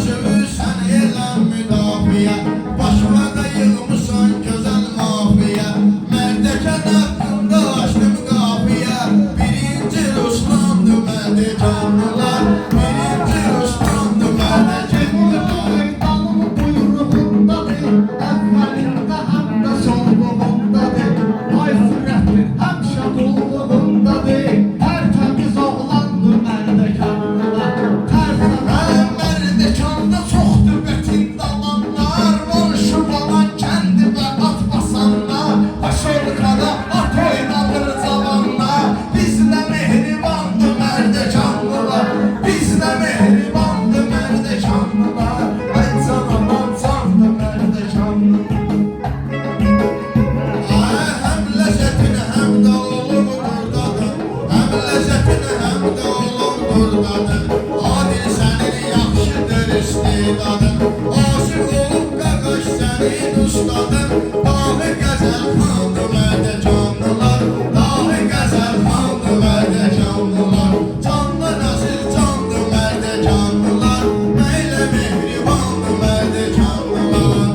sövürsən elə müdafiə, başıma da yığmışsan gözəl mafiyə. Mərdəkən haqqında açdım qafiyə, birinci Ruslandı Mərdekanlılar, birinci Ruslandı Mərdekanlılar. Dalım buyruğundadır, əvvəlində həm də sonluğundadır. Ay sürətli həmişə dolluğundadır, tərtəmiz oğlandı Mərdekanlılar. Mərdəkanda çoxdur bətin dalanlar, Volşu balan kəndi və at basanlar, Aşırqada at oynanır cavanlar. Bizdə mehribandı Mərdəkanlılar, bizdə mehribandı Mərdəkanlılar. Ay canavan candı Mərdəkanlılar. Həm ləzzətinə həm də olur buradadır, həm ləzzətinə həm də olur buradadır. Adil sənin yaxşıdır istidadın, aşıq olub qaqaş sənin ustadın. Dahi qəzəl xandı Mərdəkanlılar, dahi qəzəl xandı Mərdəkanlılar. Canlı nəsil candı Mərdəkanlılar, meylə mehribandı Mərdəkanlılar.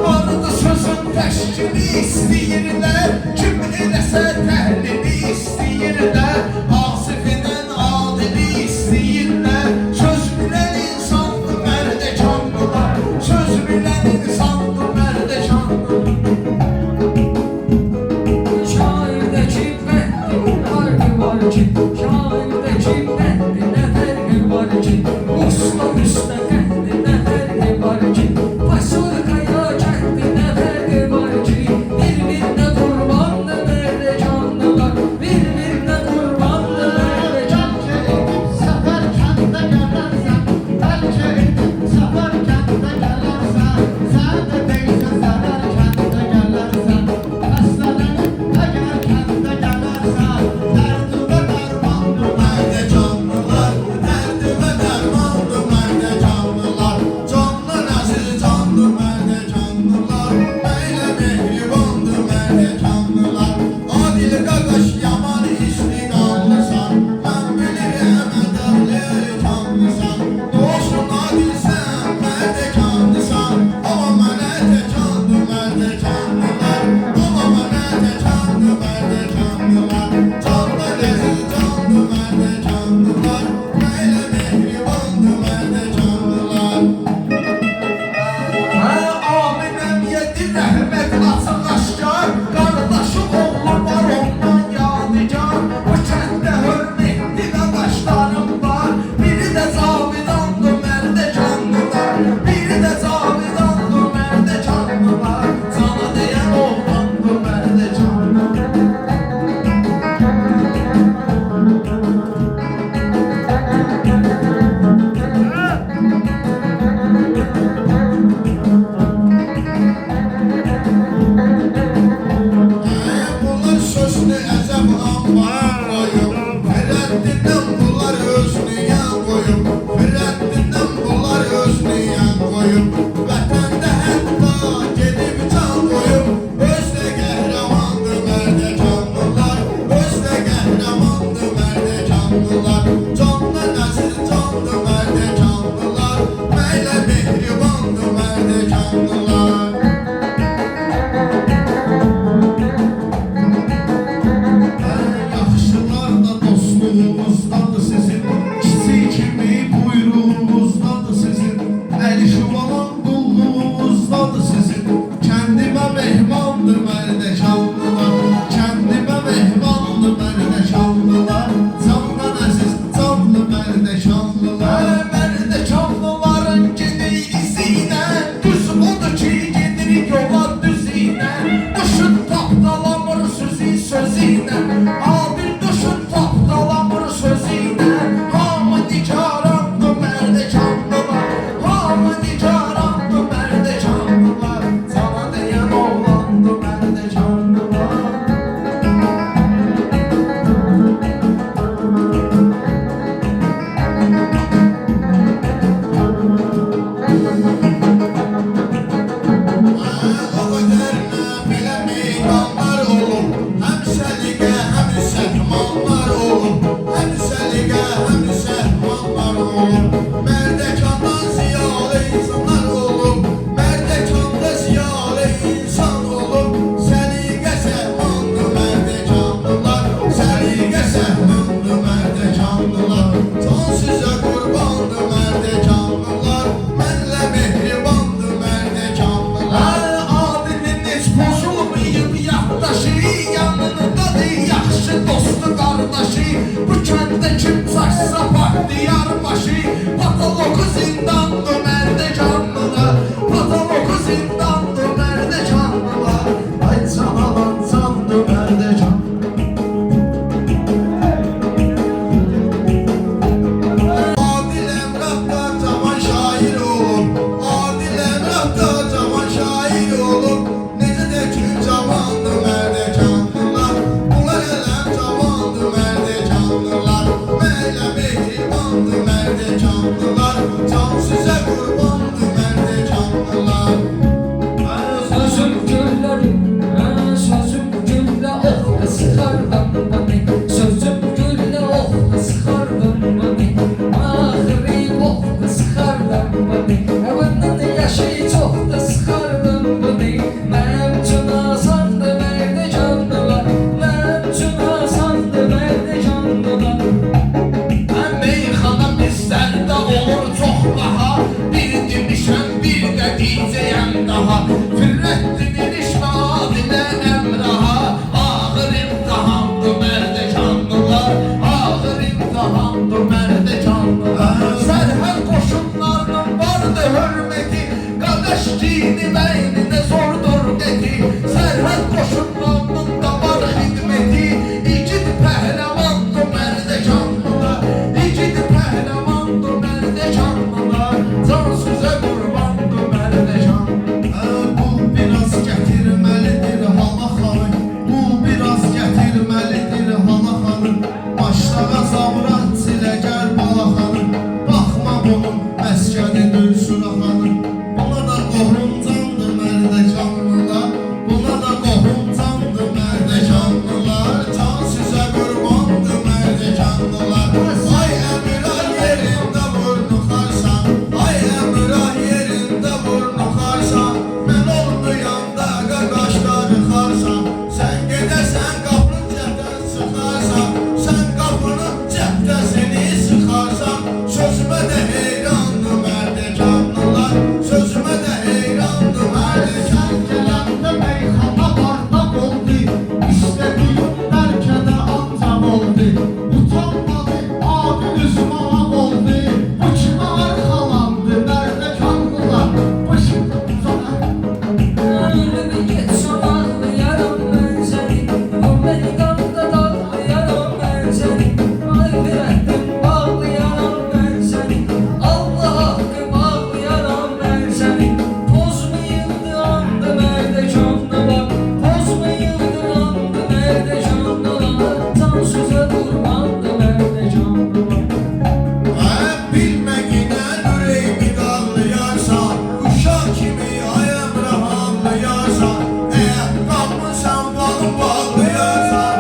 Vardı sözün təşkili istəyirlər, kim eləsə təhlili istəyirlər. Asifindən adili istəyirlər, söz bilən insandı Mərdəkanlılar, çox baha. Bir demişəm, bir də deyəcəyəm daha. Firrətdin ilişmə adilə əmraha. Ağır imtihandır mərdə canlılar, ağır imtihandır mərdə canlılar. Sərhəd qoşunlarının vardı hörməti, qardaş dini bəyninə zordur dedi. Sərhəd qoşunlarının da var xidməti, igid pəhləvandır mərdə canlılar, igid pəhləvandır mərdə canlılar. Can sözə qurbandır mərdə canlılar. Bu biraz gətirməlidir hala xanım, bu biraz gətirməlidir hala xanım. Başlağa zavrat silə gəl bala xanım, baxma bunun məskənidir şura xanım. Buna da qohumcandır mərdə canlılar, buna da qohumcandır mərdə canlılar. Can sizə qurbandır mərdə canlılar. Ay əmrah yerində burnu xarsan, ay əmrah yerində burnu xarsan. Mən olmayanda qaqaşları xarsan, sən gedəsən qapını cəbdən sıxarsan, sən qapını cəbdən seni sıxarsan. Sözümə də heyrandır mərdə canlılar, sözümə də heyrandır mərdə Sən gələndə meyxana barmaq oldu, İşte düyün bəlkədə ancaq oldu. Utanmadı, adil üzmağam oldu, bu kimə arxalandı mərdə canlılar. Bu kimə Ölümü geçsem ağlayaram ben seni, o beni kanında dağlayaram ben seni. Mağfiretim bağlayaram ben seni, Allah hakkı bağlayaram ben seni. Toz mu yıldı andı merde canlılar, toz mu yıldı andı merde canlılar. Can söze durmandı merde canlılar. Bilməklə ürəyimi dağlayarsan, uşaq kimi ay əmrah anlayarsan. Qapmısan balım bağlayarsan,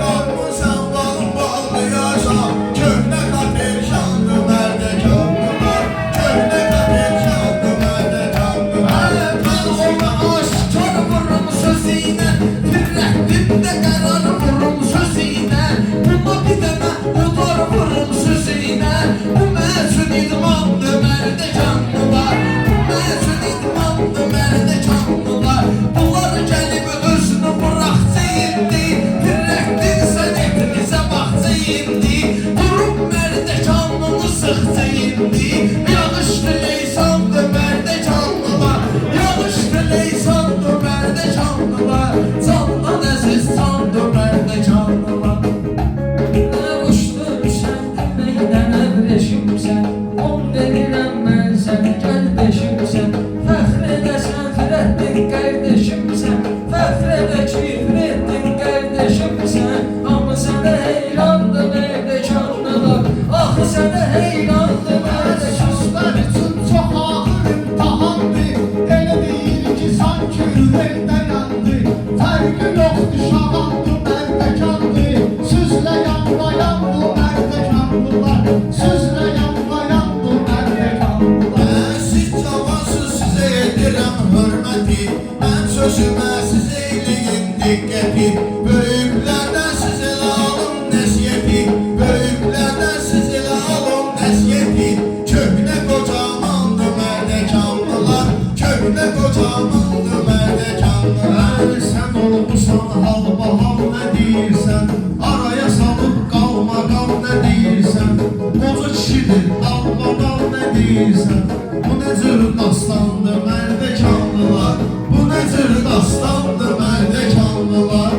qapmısan balım bağlayarsan. Köhnə xatir şandı mərdə canlılar, köhnə xatir şandı mərdə canlılar. Mən ona aşkar vururum sözüyle, Firrətdində qərar vururum sözüyle. Buna bir dənə udar vururum sözüyle. Bu məsun idmandır mərdə canlılar, bu məsun idmandır mərdə canlılar. Bunlar gəlib özünü bıraxca indi, Firrətdin sənətinizə baxca indi. Durub mərdə canlını sıxca indi. Yağışlı leysandır mərdə canlılar, yağışlı leysandır mərdə canlılar. Candan əziz candır mərdə canlılar. Nə quşdur sən, meydən əvrəşimsən, on verirəm mən səni, gəl beşimsən. Fəxr edəsən, Firrətdin qardeşimsən, fəxr edə ki, Firrətdin qardeşimsən. Amma sənə heyrandır mərdə canlılar, axı sənə heyrandır mərdə Sözlər üçün çox ağır imtihandır. Elə deyir ki, sanki ürəkdə yandı. Fərqi yoxdur, şahandır mərdə canlı. Sözlə yanmayandır mərdə canlılar, sözlə yanmayandır mərdə canlılar. Siz cavansız sizə edirəm hörməti, mən sözümə siz eyləyin diqqəti. Böyüklərdən siz elə alın nəsiyyəti, böyüklərdən siz elə alın nəsiyyəti. Köhnə qocamandır mərdə canlılar, köhnə qocamandır mərdə canlılar. Sən olmusan halbahal nə deyirsən, araya salıb qalmaqal nə deyirsən. Qoca kişidir, almadal nə deyirsən. Bu nə cür dastandır mərdə canlılar, bu nə cür dastandır mərdə canlılar.